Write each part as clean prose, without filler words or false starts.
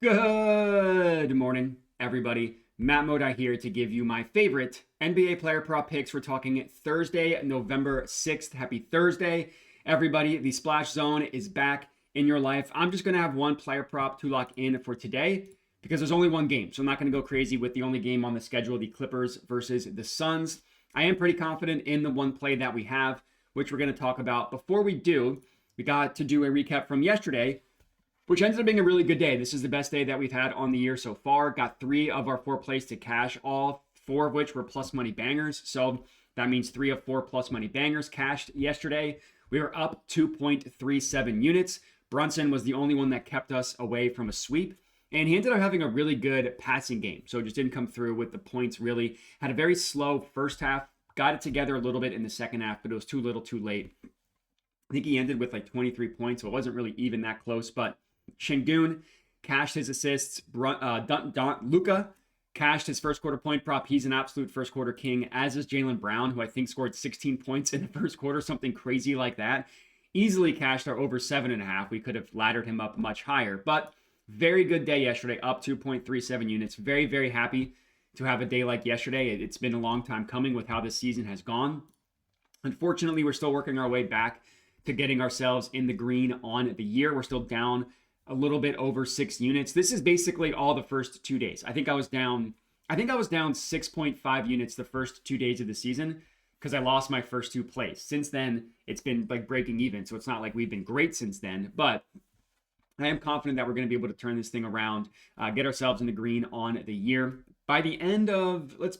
Good morning, everybody. Matt Modi here to give you my favorite NBA player prop picks. We're talking Thursday, November 6th. Happy Thursday, everybody. The Splash Zone is back in your life. I'm just going to have one player prop to lock in for today because there's only one game. So I'm not going to go crazy with the only game on the schedule, the Clippers versus the Suns. I am pretty confident in the one play that we have, which we're going to talk about. Before we do, we got to do a recap from yesterday, which ended up being a really good day. This is the best day that we've had on the year so far. Got 3 of our 4 plays to cash, all 4 of which were plus money bangers. So that means 3 of 4 plus money bangers cashed yesterday. We were up 2.37 units. Brunson was the only one that kept us away from a sweep. And he ended up having a really good passing game. So it just didn't come through with the points really. Had a very slow first half. Got it together a little bit in the second half, but it was too little too late. I think he ended with like 23 points, so it wasn't really even that close. But Şengün cashed his assists. Luka cashed his first quarter point prop. He's an absolute first quarter king, as is Jaylen Brown, who I think scored 16 points in the first quarter, something crazy like that. Easily cashed our over 7.5. We could have laddered him up much higher, but very good day yesterday, up 2.37 units. Very, very happy to have a day like yesterday. It's been a long time coming with how this season has gone. Unfortunately, we're still working our way back to getting ourselves in the green on the year. We're still down a little bit over 6 units. This is basically all the first 2 days. I think I was down 6.5 units the first 2 days of the season because I lost my first 2 plays. Since then, it's been like breaking even. So it's not like we've been great since then, but I am confident that we're going to be able to turn this thing around, get ourselves in the green on the year. By the end of, let's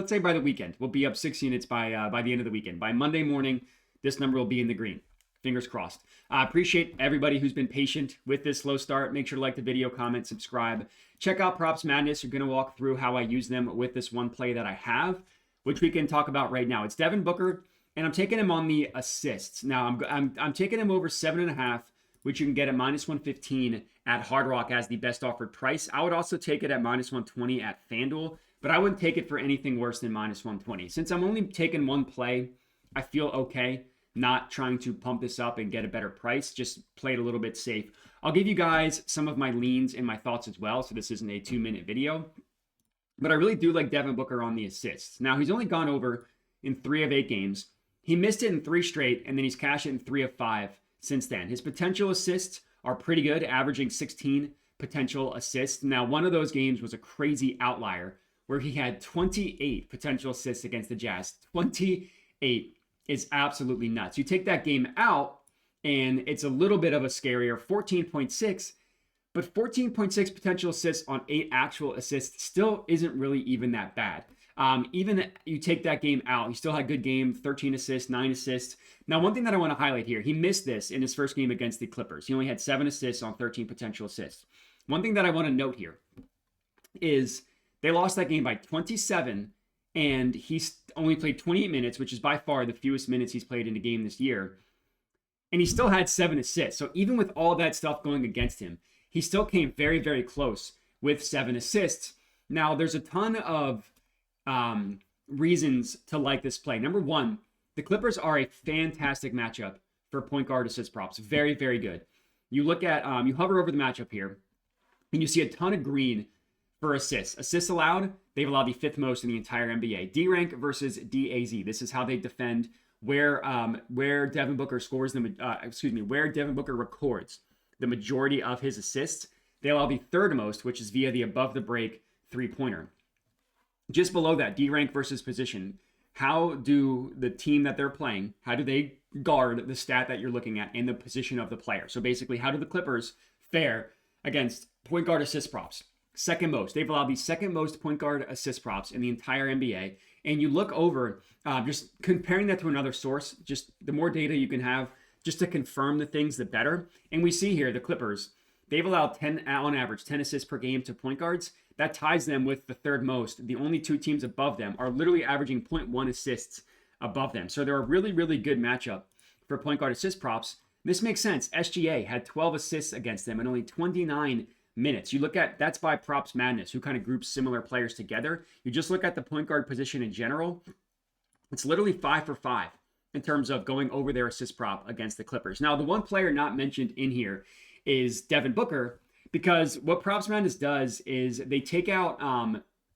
say by the weekend, we'll be up 6 units by the end of the weekend. By Monday morning, this number will be in the green. Fingers crossed. I appreciate everybody who's been patient with this slow start. Make sure to like the video, comment, subscribe. Check out Props Madness. You're going to walk through how I use them with this one play that I have, which we can talk about right now. It's Devin Booker, and I'm taking him on the assists. Now, I'm taking him over 7.5, which you can get at minus 115 at Hard Rock as the best offered price. I would also take it at minus 120 at FanDuel, but I wouldn't take it for anything worse than minus 120. Since I'm only taking one play, I feel okay not trying to pump this up and get a better price. Just play it a little bit safe. I'll give you guys some of my leans and my thoughts as well, so this isn't a 2-minute video. But I really do like Devin Booker on the assists. Now, he's only gone over in 3 of 8 games. He missed it in 3 straight, and then he's cashed it in 3 of 5 since then. His potential assists are pretty good, averaging 16 potential assists. Now, one of those games was a crazy outlier where he had 28 potential assists against the Jazz. 28 is absolutely nuts. You take that game out, and it's a little bit of a scarier 14.6, but 14.6 potential assists on 8 actual assists still isn't really even that bad. Even you take that game out, he still had a good game, 13 assists, 9 assists. Now, one thing that I want to highlight here, he missed this in his first game against the Clippers. He only had 7 assists on 13 potential assists. One thing that I want to note here is they lost that game by 27, and he's only played 28 minutes, which is by far the fewest minutes he's played in a game this year. And he still had 7 assists. So even with all that stuff going against him, he still came very, very close with 7 assists. Now, there's a ton of reasons to like this play. Number one, the Clippers are a fantastic matchup for point guard assist props. Very, very good. You look at, you hover over the matchup here, and you see a ton of green for assists. Assists allowed, they've allowed the 5th most in the entire NBA. D rank versus DAZ. This is how they defend where Devin Booker scores where Devin Booker records the majority of his assists. They allow the 3rd most, which is via the above the break 3-pointer. Just below that, D rank versus position. How do the team that they're playing, how do they guard the stat that you're looking at in the position of the player? So basically, how do the Clippers fare against point guard assist props? 2nd most. They've allowed the 2nd most point guard assist props in the entire NBA. And you look over, just comparing that to another source, just the more data you can have just to confirm the things, the better. And we see here the Clippers, they've allowed 10, on average, 10 assists per game to point guards. That ties them with the 3rd most. The only 2 teams above them are literally averaging 0.1 assists above them. So they're a really, really good matchup for point guard assist props. This makes sense. SGA had 12 assists against them in only 29 minutes. You look at, that's by Props Madness, who kind of groups similar players together. You just look at the point guard position in general. It's literally 5 for 5 in terms of going over their assist prop against the Clippers. Now, the one player not mentioned in here is Devin Booker, because what Props Madness does is they take out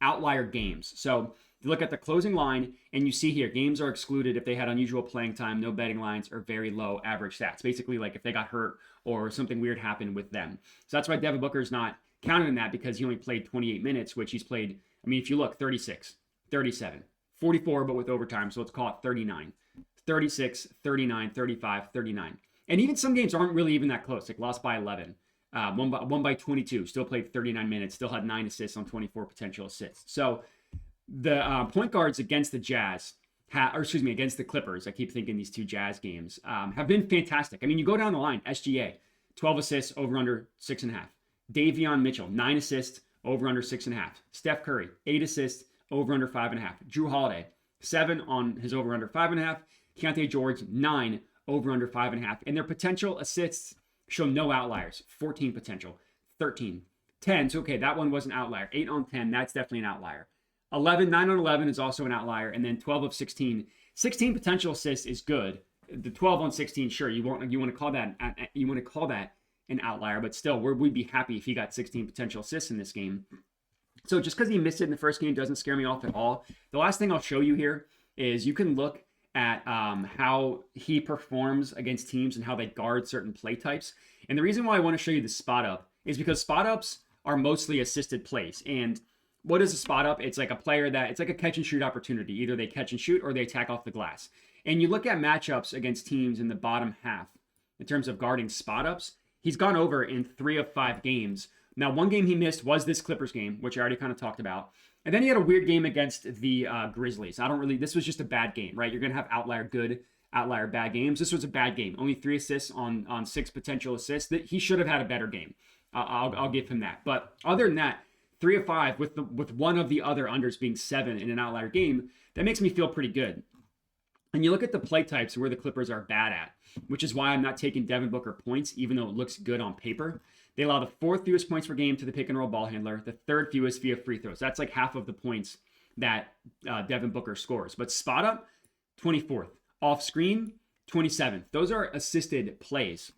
outlier games. So you look at the closing line and you see here games are excluded if they had unusual playing time, no betting lines, or very low average stats. Basically, like if they got hurt or something weird happened with them. So that's why Devin Booker is not counted in that, because he only played 28 minutes, which he's played. I mean, if you look, 36, 37, 44, but with overtime. So let's call it 39, 36, 39, 35, 39. And even some games aren't really even that close, like lost by 11. One by 22, still played 39 minutes, still had 9 assists on 24 potential assists. So the point guards against the Jazz, against the Clippers, I keep thinking these two Jazz games, have been fantastic. I mean, you go down the line, SGA, 12 assists, over under 6.5. Davion Mitchell, 9 assists, over under 6.5. Steph Curry, 8 assists, over under 5.5. Drew Holiday, 7 on his over under 5.5. Keontae George, 9 over under 5.5. And their potential assists show no outliers. 14 potential, 13, 10. So, okay, that one was an outlier. 8 on 10, that's definitely an outlier. 9 on 11 is also an outlier. And then 12 of 16. 16 potential assists is good. The 12 on 16, sure, you want to call that an outlier, but still, we'd be happy if he got 16 potential assists in this game. So just because he missed it in the first game doesn't scare me off at all. The last thing I'll show you here is you can look at how he performs against teams and how they guard certain play types. And the reason why I want to show you the spot up is because spot ups are mostly assisted plays. And what is a spot up? It's like it's like a catch and shoot opportunity. Either they catch and shoot or they attack off the glass. And you look at matchups against teams in the bottom half in terms of guarding spot ups. He's gone over in 3 of 5 games. Now, one game he missed was this Clippers game, which I already kind of talked about. And then he had a weird game against the Grizzlies. This was just a bad game, right? You're going to have outlier good, outlier bad games. This was a bad game. Only 3 assists on 6 potential assists. That he should have had a better game. I'll give him that. But other than that, 3 of 5 with one of the other unders being 7 in an outlier game, that makes me feel pretty good. And you look at the play types where the Clippers are bad at, which is why I'm not taking Devin Booker points, even though it looks good on paper. They allow the 4th fewest points per game to the pick and roll ball handler, the 3rd fewest via free throws. That's like half of the points that Devin Booker scores. But spot up, 24th. Off screen, 27th. Those are assisted plays.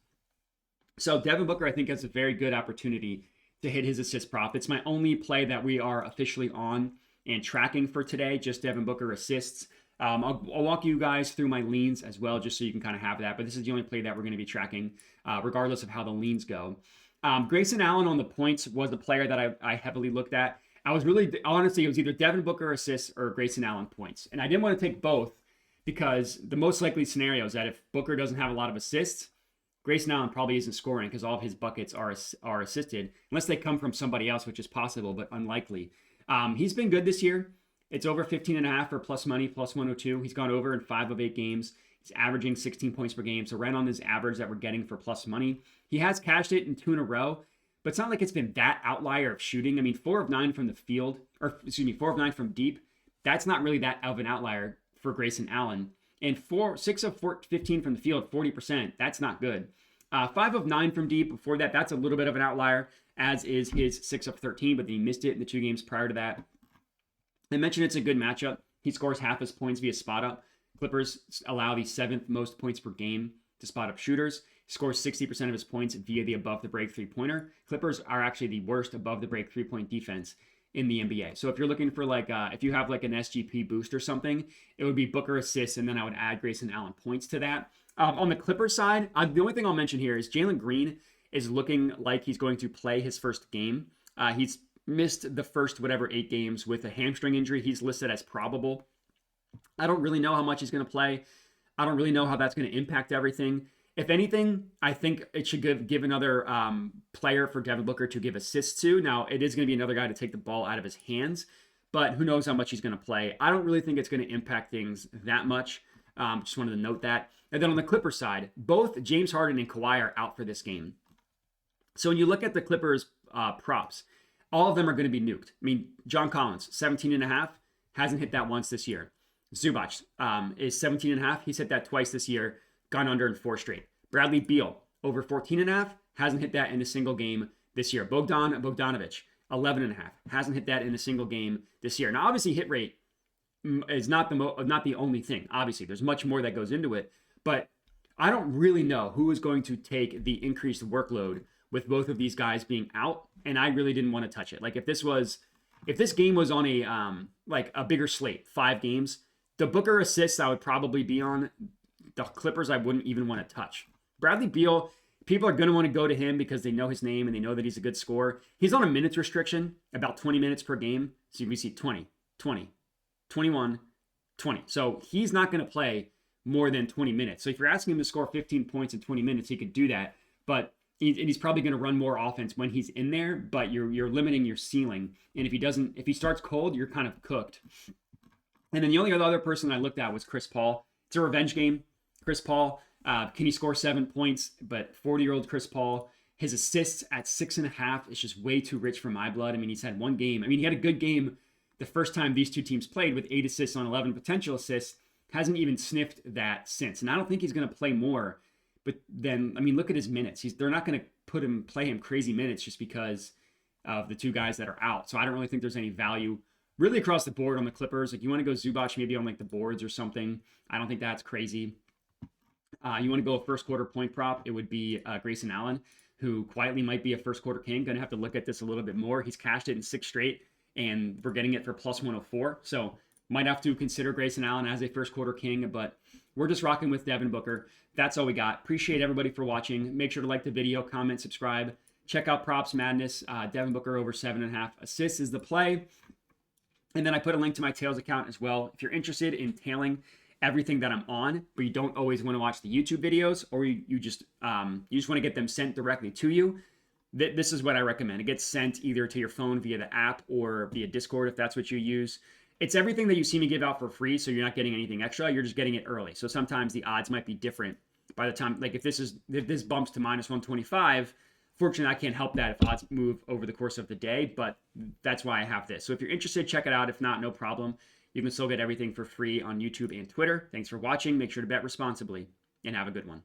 So Devin Booker, I think, has a very good opportunity to hit his assist prop. It's my only play that we are officially on and tracking for today, just Devin Booker assists. I'll walk you guys through my leans as well, just so you can kind of have that. But this is the only play that we're going to be tracking, regardless of how the leans go. Grayson Allen on the points was the player that I heavily looked at. Honestly, it was either Devin Booker assists or Grayson Allen points. And I didn't want to take both because the most likely scenario is that if Booker doesn't have a lot of assists, Grayson Allen probably isn't scoring because all of his buckets are assisted, unless they come from somebody else, which is possible, but unlikely. He's been good this year. It's over 15.5 for plus money, plus 102. He's gone over in 5 of 8 games. He's averaging 16 points per game. So right on this average that we're getting for plus money. He has cashed it in 2 in a row, but it's not like it's been that outlier of shooting. I mean, 4 of 9 from the field, 4 of 9 from deep. That's not really that of an outlier for Grayson Allen. And 6 of 15 from the field, 40%. That's not good. 5 of 9 from deep. Before that, that's a little bit of an outlier, as is his 6 of 13, but then he missed it in the 2 games prior to that. I mentioned it's a good matchup. He scores half his points via spot up. Clippers allow the 7th most points per game to spot up shooters. He scores 60% of his points via the above the break 3-pointer. Clippers are actually the worst above the break 3-point defense in the NBA. So if you're looking for if you have like an SGP boost or something, it would be Booker assists, and then I would add Grayson Allen points to that. On the Clippers side, the only thing I'll mention here is Jalen Green is looking like he's going to play his first game. He's missed the first 8 games with a hamstring injury. He's listed as probable. I don't really know how much he's going to play. I don't really know how that's going to impact everything. If anything, I think it should give another player for Devin Booker to give assists to. Now, it is going to be another guy to take the ball out of his hands, but who knows how much he's going to play. I don't really think it's going to impact things that much. Just wanted to note that. And then on the Clippers side, both James Harden and Kawhi are out for this game. So when you look at the Clippers props, all of them are going to be nuked. I mean, John Collins, 17.5, hasn't hit that once this year. Zubac is 17.5. He's hit that twice this year, gone under in 4 straight. Bradley Beal, over 14.5, hasn't hit that in a single game this year. Bogdanovic, 11.5, hasn't hit that in a single game this year. Now, obviously, hit rate is not the only thing. Obviously, there's much more that goes into it, but I don't really know who is going to take the increased workload with both of these guys being out, and I really didn't want to touch it. Like if this game was on a like a bigger slate, 5 games, the Booker assists I would probably be on. The Clippers I wouldn't even want to touch. Bradley Beal, people are going to want to go to him because they know his name and they know that he's a good scorer. He's on a minutes restriction, about 20 minutes per game. So you can see 20, 20, 21, 20. So he's not going to play more than 20 minutes. So if you're asking him to score 15 points in 20 minutes, he could do that. But he's probably going to run more offense when he's in there, but you're limiting your ceiling. And if he starts cold, you're kind of cooked. And then the only other person I looked at was Chris Paul. It's a revenge game. Chris Paul, can he score 7 points? But 40-year-old Chris Paul, his assists at 6.5 is just way too rich for my blood. I mean, he's had one game. I mean, he had a good game the first time these two teams played with 8 assists on 11 potential assists. Hasn't even sniffed that since. And I don't think he's going to play more. But then, I mean, look at his minutes. They're not going to play him crazy minutes just because of the two guys that are out. So I don't really think there's any value really across the board on the Clippers. Like you want to go Zubac maybe on like the boards or something. I don't think that's crazy. You want to go a first quarter point prop, it would be Grayson Allen, who quietly might be a first quarter king. Going to have to look at this a little bit more. He's cashed it in 6 straight, and we're getting it for plus 104. So might have to consider Grayson Allen as a first quarter king, but we're just rocking with Devin Booker. That's all we got. Appreciate everybody for watching. Make sure to like the video, comment, subscribe. Check out Props Madness. Devin Booker over 7.5 assists is the play. And then I put a link to my Tails account as well. If you're interested in tailing everything that I'm on, but you don't always want to watch the YouTube videos, or you just want to get them sent directly to you, this is what I recommend. It gets sent either to your phone via the app or via Discord if that's what you use. It's everything that you see me give out for free, so you're not getting anything extra. You're just getting it early. So sometimes the odds might be different by the time, like if this bumps to minus 125, fortunately, I can't help that if odds move over the course of the day, but that's why I have this. So if you're interested, check it out. If not, no problem. You can still get everything for free on YouTube and Twitter. Thanks for watching. Make sure to bet responsibly and have a good one.